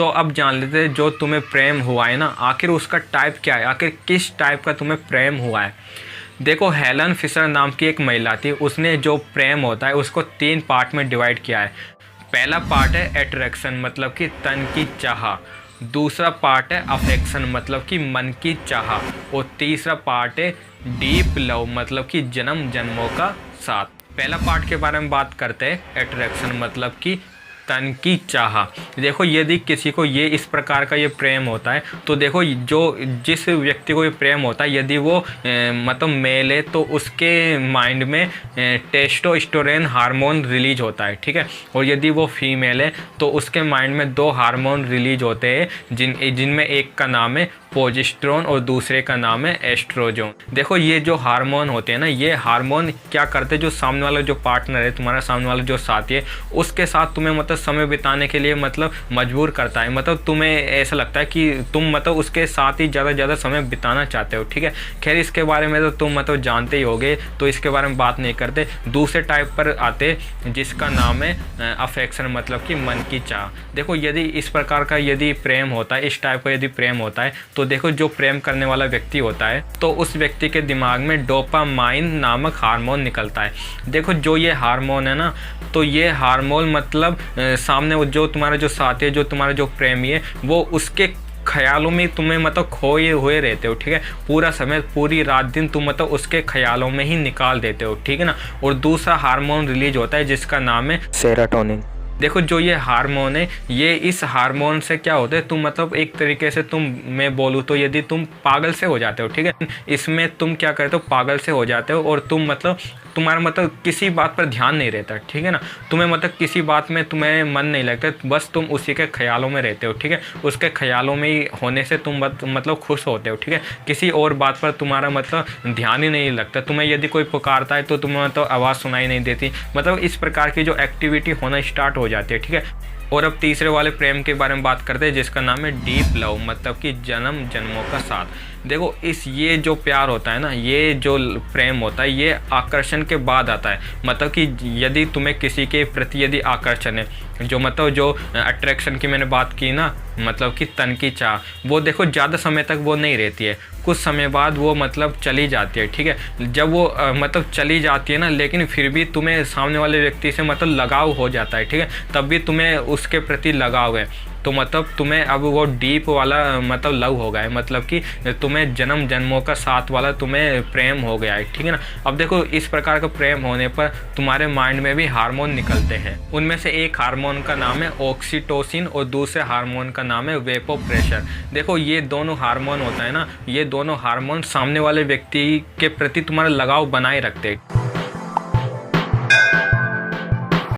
तो अब जान लेते हैं जो तुम्हें प्रेम हुआ है ना, आखिर उसका टाइप क्या है, आखिर किस टाइप का तुम्हें प्रेम हुआ है। देखो हेलन फिशर नाम की एक महिला थी, उसने जो प्रेम होता है उसको 3 पार्ट में डिवाइड किया है। पहला पार्ट है अट्रैक्शन मतलब कि तन की चाह, दूसरा पार्ट है अफेक्शन मतलब कि मन की चाह, और तीसरा पार्ट है डीप लव मतलब कि जन्म जन्मों का साथ। पहला पार्ट के बारे में बात करते हैं, अट्रैक्शन मतलब कि तन की चाह। देखो यदि किसी को ये इस प्रकार का ये प्रेम होता है तो देखो जो जिस व्यक्ति को ये प्रेम होता है, यदि वो मतलब मेल है तो उसके माइंड में टेस्टोस्टेरोन हार्मोन रिलीज होता है, ठीक है। और यदि वो फीमेल है तो उसके माइंड में 2 हार्मोन रिलीज होते हैं जिनमें एक का नाम है प्रोजेस्टेरोन और दूसरे का नाम है एस्ट्रोजन। देखो ये जो हार्मोन होते हैं ना, ये हार्मोन क्या करते हैं, जो सामने वाला जो पार्टनर है, तुम्हारा सामने वाला जो साथी है, उसके साथ तुम्हें मतलब समय बिताने के लिए मतलब मजबूर करता है। मतलब तुम्हें ऐसा लगता है कि तुम मतलब उसके साथ ही ज़्यादा समय बिताना चाहते हो, ठीक है। खैर इसके बारे में तो तुम मतलब जानते ही होगे, तो इसके बारे में बात नहीं करते। दूसरे टाइप पर आते जिसका नाम है अफेक्शन मतलब कि मन की चाह। देखो यदि इस प्रकार का यदि प्रेम होता है, इस टाइप का यदि प्रेम होता है, तो देखो जो प्रेम करने वाला व्यक्ति होता है तो उस व्यक्ति के दिमाग में डोपामाइन नामक हार्मोन निकलता है। देखो जो ये हार्मोन है ना, तो ये हार्मोन मतलब सामने जो तुम्हारा जो साथी है, जो तुम्हारा जो प्रेमी है, वो उसके ख्यालों में तुम्हें मतलब खोए हुए रहते हो, ठीक है। पूरा समय पूरी रात दिन तुम मतलब उसके ख्यालों में ही निकाल देते हो, ठीक है ना। और दूसरा हार्मोन रिलीज होता है जिसका नाम है सेरोटोनिन। देखो जो ये हार्मोन है, ये इस हार्मोन से क्या होता है, तुम मतलब एक तरीके से मैं बोलूँ तो यदि तुम पागल से हो जाते हो, ठीक है। इसमें तुम क्या करते हो, पागल से हो जाते हो, और तुम मतलब तुम्हारा मतलब किसी बात पर ध्यान नहीं रहता, ठीक है ना। तुम्हें मतलब किसी बात में तुम्हें मन नहीं लगता, बस तुम उसी के ख्यालों में रहते हो, ठीक है। उसके ख्यालों में ही होने से तुम मतलब खुश होते हो, ठीक है। किसी और बात पर तुम्हारा मतलब ध्यान ही नहीं लगता। तुम्हें यदि कोई पुकारता है तो तुम्हें मतलब आवाज़ सुनाई नहीं देती। मतलब इस प्रकार की जो एक्टिविटी होना स्टार्ट हो जाती है, ठीक है। और अब तीसरे वाले प्रेम के बारे में बात करते हैं जिसका नाम है डीप लव मतलब कि जन्म जन्मों का साथ। देखो ये जो प्यार होता है ना, ये जो प्रेम होता है, ये आकर्षण के बाद आता है। मतलब कि यदि तुम्हें किसी के प्रति यदि आकर्षण है, जो मतलब जो अट्रैक्शन की मैंने बात की ना, मतलब कि तन की चाह, वो देखो ज़्यादा समय तक वो नहीं रहती है, कुछ समय बाद वो मतलब चली जाती है, ठीक है। जब वो मतलब चली जाती है ना, लेकिन फिर भी तुम्हें सामने वाले व्यक्ति से मतलब लगाव हो जाता है, ठीक है। तब भी तुम्हें उसके प्रति लगाव है, तो मतलब तुम्हें अब वो डीप वाला मतलब लव हो गया है, मतलब कि तुम्हें जन्म जन्मों का साथ वाला तुम्हें प्रेम हो गया है, ठीक है ना। अब देखो इस प्रकार का प्रेम होने पर तुम्हारे माइंड में भी हार्मोन निकलते हैं। उनमें से एक हार्मोन का नाम है ऑक्सीटोसिन और दूसरे हार्मोन का नाम है वेपोप्रेशर। देखो ये दोनों हार्मोन होता है ना, ये दोनों हार्मोन सामने वाले व्यक्ति के प्रति तुम्हारा लगाव बनाए रखते हैं।